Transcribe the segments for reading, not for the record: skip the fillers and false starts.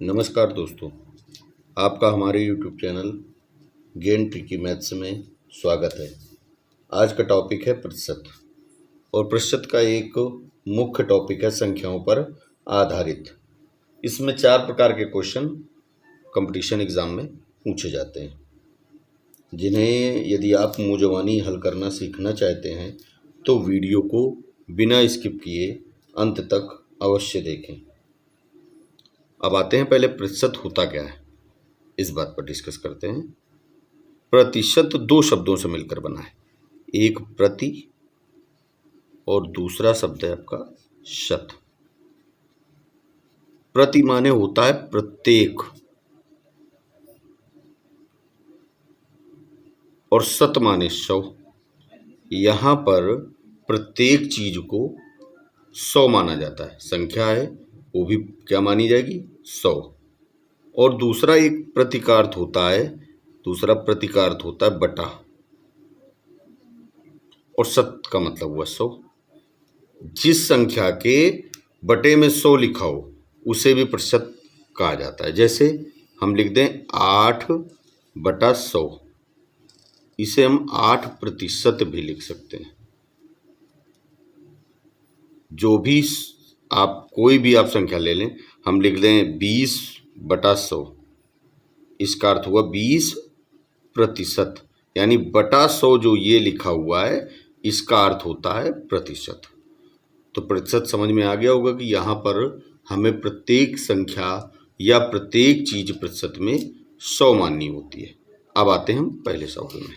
नमस्कार दोस्तों, आपका हमारे YouTube channel gain tricky maths में स्वागत है। आज का टॉपिक है प्रतिशत और प्रतिशत का एक मुख्य टॉपिक है संख्याओं पर आधारित। इसमें 4 प्रकार के क्वेश्चन कंपटीशन एग्ज़ाम में पूछे जाते हैं, जिन्हें यदि आप मुँह हल करना सीखना चाहते हैं तो वीडियो को बिना स्किप किए अंत तक अवश्य देखें। अब आते हैं पहले प्रतिशत होता क्या है, इस बात पर डिस्कस करते हैं। प्रतिशत 2 शब्दों से मिलकर बना है, एक प्रति और दूसरा शब्द है आपका शत। प्रति माने होता है प्रत्येक और शत माने 100। यहाँ पर प्रत्येक चीज को 100 माना जाता है, संख्या है वो भी क्या मानी जाएगी 100। और दूसरा एक प्रतीकार्थ होता है, दूसरा प्रतीकार्थ होता है बटा, और शत का मतलब हुआ 100। जिस संख्या के बटे में 100 लिखा हो उसे भी प्रतिशत कहा जाता है। जैसे हम लिख दें 8/100, इसे हम 8% भी लिख सकते हैं। जो भी आप कोई भी आप संख्या ले लें, हम लिख दें 20/100, इसका अर्थ हुआ 20%, यानी बटा 100 जो ये लिखा हुआ है इसका अर्थ होता है प्रतिशत। तो प्रतिशत समझ में आ गया होगा कि यहाँ पर हमें प्रत्येक संख्या या प्रत्येक चीज प्रतिशत में 100 माननी होती है। अब आते हैं हम पहले सवाल में।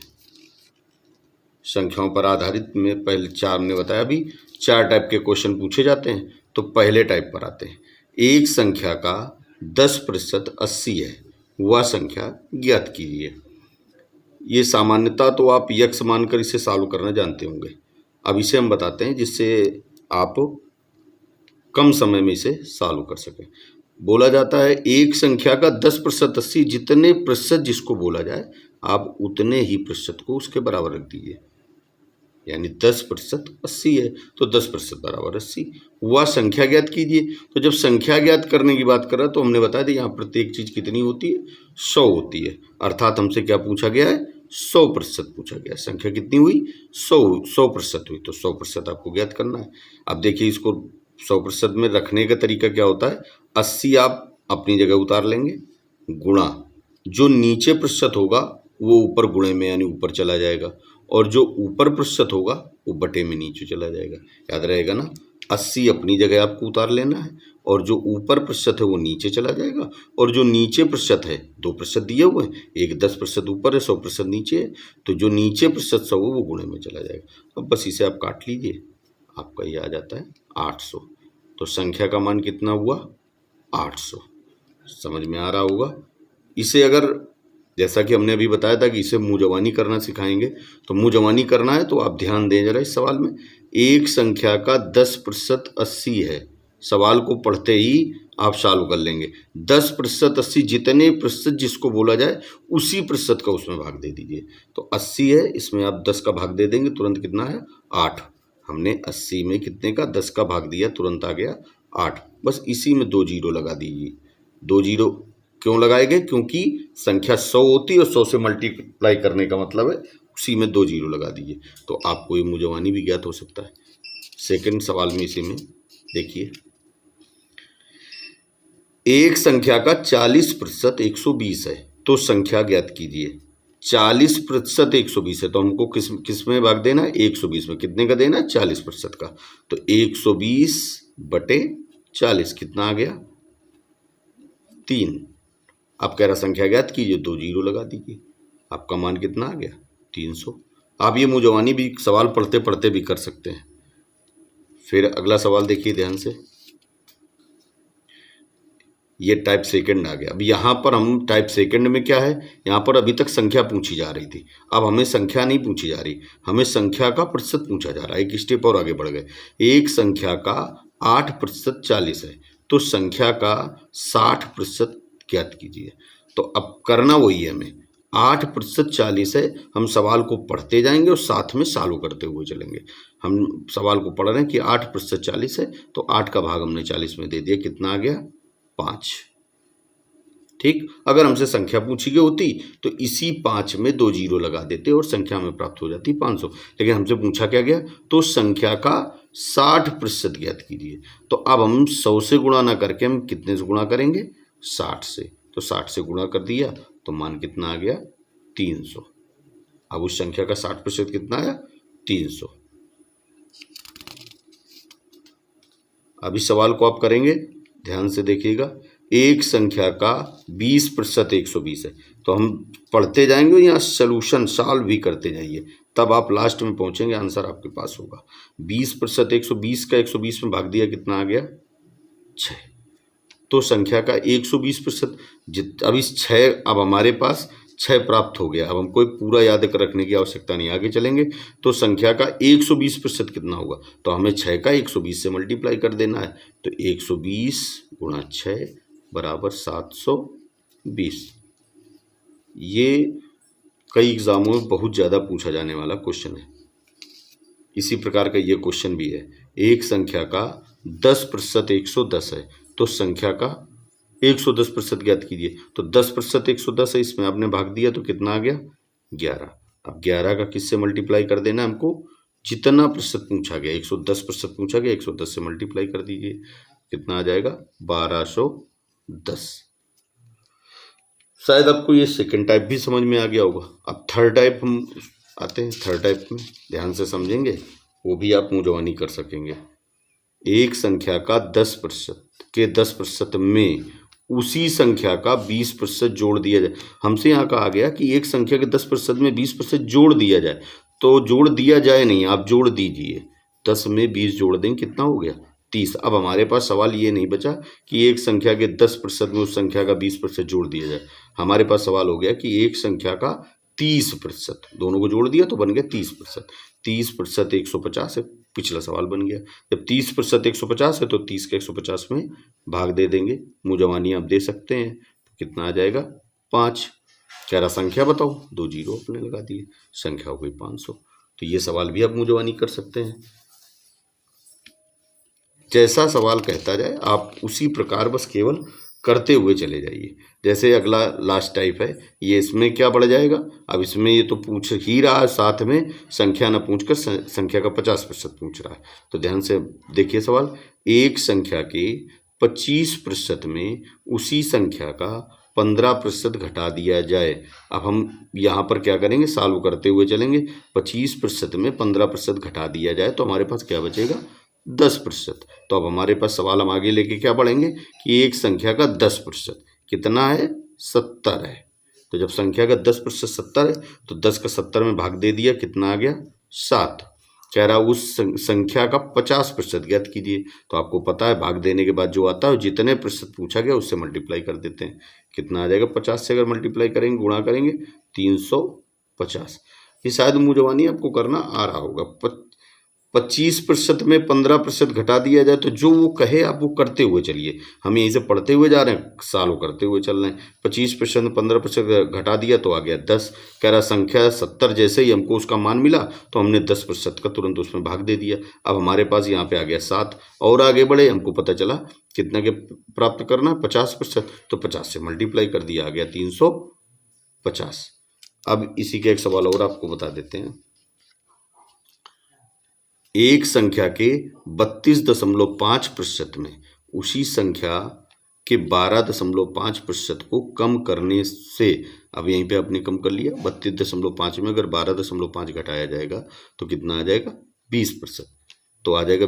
संख्याओं पर आधारित में पहले 4 ने बताया, अभी 4 टाइप के क्वेश्चन पूछे जाते हैं। तो पहले टाइप पर आते हैं। एक संख्या का 10% 80 है, वह संख्या ज्ञात कीजिए। ये सामान्यता तो आप यक्स मानकर इसे सॉल्व करना जानते होंगे। अब इसे हम बताते हैं जिससे आप कम समय में इसे सॉल्व कर सकें। बोला जाता है एक संख्या का 10% 80, जितने प्रतिशत जिसको बोला जाए आप उतने ही प्रतिशत को उसके बराबर रख दीजिए। यानी 10% 80 है तो 10% बराबर 80। वह संख्या ज्ञात कीजिए। तो जब संख्या ज्ञात करने की बात कर रहा तो हमने बताया था यहाँ प्रत्येक चीज कितनी होती है 100 होती है, अर्थात हमसे क्या पूछा गया है 100% पूछा गया है। संख्या कितनी हुई 100% हुई, तो 100% आपको ज्ञात करना है। अब देखिए इसको 100% में रखने का तरीका क्या होता है, 80 आप अपनी जगह उतार लेंगे, गुणा जो नीचे प्रतिशत होगा वो ऊपर गुणे में यानी ऊपर चला जाएगा, और जो ऊपर प्रतिशत होगा वो बटे में नीचे चला जाएगा। याद रहेगा ना, 80 अपनी जगह आपको उतार लेना है और जो ऊपर प्रतिशत है वो नीचे चला जाएगा, और जो नीचे प्रतिशत है 2% दिए हुए हैं, एक 10% ऊपर है 100% नीचे है, तो जो नीचे प्रतिशत 100 है वो गुणे में चला जाएगा। अब बस इसे आप काट लीजिए, आपका ये आ जाता है 800। तो संख्या का मान कितना हुआ 800। समझ में आ रहा होगा। इसे अगर जैसा कि हमने अभी बताया था कि इसे मुँह करना सिखाएंगे, तो मुँह करना है तो आप ध्यान दें जरा इस सवाल में। एक संख्या का 10% 80 है, सवाल को पढ़ते ही आप सॉल्व कर लेंगे। 10% 80, जितने प्रतिशत जिसको बोला जाए उसी प्रतिशत का उसमें भाग दे दीजिए। तो 80 है, इसमें आप 10 का भाग दे देंगे, तुरंत कितना है 8। हमने 80 में कितने का 10 का भाग दिया, तुरंत आ गया 8। बस इसी में 2 जीरो लगा दीजिए। 2 जीरो क्यों लगाए गए, क्योंकि संख्या 100 होती है और 100 से मल्टीप्लाई करने का मतलब है उसी में 2 जीरो लगा दीजिए, तो आपको ये मुँह भी ज्ञात हो सकता है। सेकंड सवाल में इसी में देखिए, एक संख्या का 40% 120 है, तो संख्या ज्ञात कीजिए। 40% 120 है तो हमको किस में भाग देना है 120 में। कितने का देना है 40% का, तो 120/40 कितना आ गया 3। आप कह रहा संख्या ज्ञात कीजिए, 2 जीरो लगा दीजिए, आपका मान कितना आ गया 300। आप ये मुँह भी सवाल पढ़ते पढ़ते भी कर सकते हैं। फिर अगला सवाल देखिए ध्यान से, ये टाइप सेकंड आ गया। अब यहाँ पर हम टाइप सेकंड में क्या है, यहाँ पर अभी तक संख्या पूछी जा रही थी, अब हमें संख्या नहीं पूछी जा रही, हमें संख्या का प्रतिशत पूछा जा रहा है। एक स्टेप और आगे बढ़ गए। एक संख्या का 8% 40 है, तो संख्या का 60% ज्ञात कीजिए। तो अब करना वही है हमें, 8% 40 है, हम सवाल को पढ़ते जाएंगे और साथ में सॉल्व करते हुए चलेंगे। हम सवाल को पढ़ रहे हैं कि 8% 40 है, तो 8 का भाग हमने 40 में दे दिया, कितना आ गया 5। ठीक, अगर हमसे संख्या पूछी गई होती तो इसी 5 में 2 जीरो लगा देते और संख्या में प्राप्त हो जाती 500। लेकिन हमसे पूछा क्या गया, तो संख्या का 60% ज्ञात कीजिए। तो अब हम 100 से गुणा ना करके हम कितने से गुणा करेंगे, 60 से। तो 60 से गुणा कर दिया तो मान कितना आ गया, 300। अब उस संख्या का 60% कितना आया, 300। अभी सवाल को आप करेंगे, ध्यान से देखिएगा। एक संख्या का 20% 120 है, तो हम पढ़ते जाएंगे या सोल्यूशन सॉल्व भी करते जाइए, तब आप लास्ट में पहुंचेंगे, आंसर आपके पास होगा। 20% 120 का 120 में भाग दिया, कितना आ गया, 6। तो संख्या का 120% अब इस 6, अब हमारे पास 6 प्राप्त हो गया। अब हमको पूरा याद कर रखने की आवश्यकता नहीं, आगे चलेंगे। तो संख्या का 120% कितना होगा, तो हमें 6 का 120 से मल्टीप्लाई कर देना है। तो 120 गुणा 6 बराबर 720। ये कई एग्जामों में बहुत ज़्यादा पूछा जाने वाला क्वेश्चन है। इसी प्रकार का ये क्वेश्चन भी है। एक संख्या का 10% 110 है, तो संख्या का 110% ज्ञात कीजिए। तो 10% 110 है, इसमें आपने भाग दिया तो कितना आ गया, 11। अब 11 का किससे मल्टीप्लाई कर देना हमको, जितना प्रतिशत पूछा गया, 110% पूछा गया, 110 से मल्टीप्लाई कर दीजिए, कितना आ जाएगा, 1210। शायद आपको ये सेकंड टाइप भी समझ में आ गया होगा। अब थर्ड टाइप हम आते हैं। थर्ड टाइप में ध्यान से समझेंगे, वो भी आप मुंहजबानी कर सकेंगे। एक संख्या का 10% में उसी संख्या का 20% जोड़ दिया जाए। हमसे यहाँ कहा गया कि एक संख्या के 10% में 20% जोड़ दिया जाए, तो जोड़ दिया जाए नहीं, आप जोड़ दीजिए। 10 में 20 जोड़ दें, कितना हो गया, 30। अब हमारे पास सवाल ये नहीं बचा कि एक संख्या के 10% में उस संख्या का 20% जोड़ दिया जाए। हमारे पास सवाल हो गया कि एक संख्या का 30%, दोनों को जोड़ दिया तो बन गया 30%। 30% 150 है, पिछला सवाल बन गया। जब 30% 150 है तो 30 के 150 में भाग दे देंगे। मुंहजबानी आप दे सकते हैं, तो कितना आ जाएगा, 5। कह रहा संख्या बताओ, 2 जीरो अपने लगा दिए, संख्या हो गई 500। तो ये सवाल भी आप मुंहजबानी कर सकते हैं। जैसा सवाल कहता जाए आप उसी प्रकार बस केवल करते हुए चले जाइए। जैसे अगला लास्ट टाइप है, ये इसमें क्या बढ़ जाएगा, अब इसमें ये तो पूछ ही रहा है, साथ में संख्या न पूछकर संख्या का 50% पूछ रहा है। तो ध्यान से देखिए सवाल। एक संख्या के 25% में उसी संख्या का 15% घटा दिया जाए। अब हम यहाँ पर क्या करेंगे, सॉल्व करते हुए चलेंगे। 25% में 15% घटा दिया जाए तो हमारे पास क्या बचेगा, 10%। तो अब हमारे पास सवाल हम आगे लेके क्या पढ़ेंगे कि एक संख्या का 10% कितना है, 70 है। तो जब संख्या का 10% 70 है तो 10 का 70 में भाग दे दिया, कितना आ गया, 7। कह रहा उस संख्या का 50% ज्ञात कीजिए। तो आपको पता है भाग देने के बाद जो आता है, जितने प्रतिशत पूछा गया उससे मल्टीप्लाई कर देते हैं। कितना आ जाएगा, 50 से अगर मल्टीप्लाई करेंगे, गुणा करेंगे, 350। ये शायद मुंहजबानी आपको करना आ रहा होगा। 25% में 15% घटा दिया जाए तो जो वो कहे आप वो करते हुए चलिए। हम यहीं से पढ़ते हुए जा रहे हैं, सॉल्व करते हुए चल रहे हैं। 25% में 15% घटा दिया तो आ गया 10। कह रहा संख्या 70, जैसे ही हमको उसका मान मिला तो हमने 10% का तुरंत उसमें भाग दे दिया। अब हमारे पास यहाँ पे आ गया 7। और आगे बढ़े, हमको पता चला कितना के प्राप्त करना, 50%। तो 50 से मल्टीप्लाई कर दिया, आ गया 350। अब इसी का एक सवाल और आपको बता देते हैं। एक संख्या के 32.5% में उसी संख्या के 12.5% को कम करने से, अब यहीं पे आपने कम कर लिया, 32.5 में अगर 12.5 घटाया जाएगा तो कितना आ जाएगा, 20%। तो आ जाएगा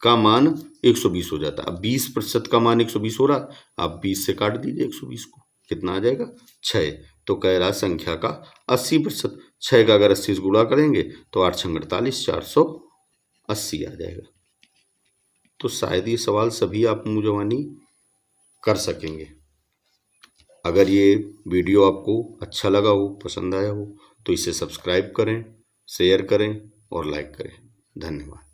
का मान 120 हो जाता है। अब 20% का मान 120 हो रहा, आप 20 से काट दीजिए 120 को, कितना आ जाएगा, 6। तो कह रहा संख्या का 80%, 6 का अगर 80 से गुणा करेंगे तो 8 6 48, 480 आ जाएगा। तो शायद ये सवाल सभी आप मुंहजबानी कर सकेंगे। अगर ये वीडियो आपको अच्छा लगा हो, पसंद आया हो, तो इसे सब्सक्राइब करें, शेयर करें और लाइक करें। धन्यवाद।